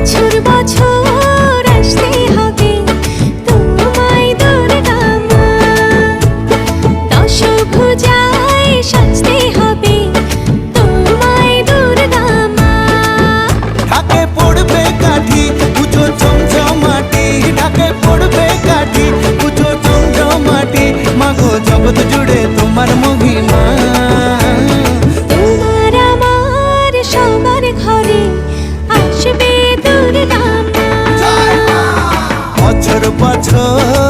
বছর বছর আসতে হবে তোমায় দুর্গা মা, দশভুজায় সাজতে হবে তোমায় দুর্গা মা। ঢাকে পড়বে কাঠি পুজো চমচমাটি, ঢাকে পড়বে কাঠি পুজো চমচমাটি, মাগো জগৎ জুড়ে তোমার মহিমা। তোমার আমার সবার ঘরে আসবে দুর্গা মা। বছর বছর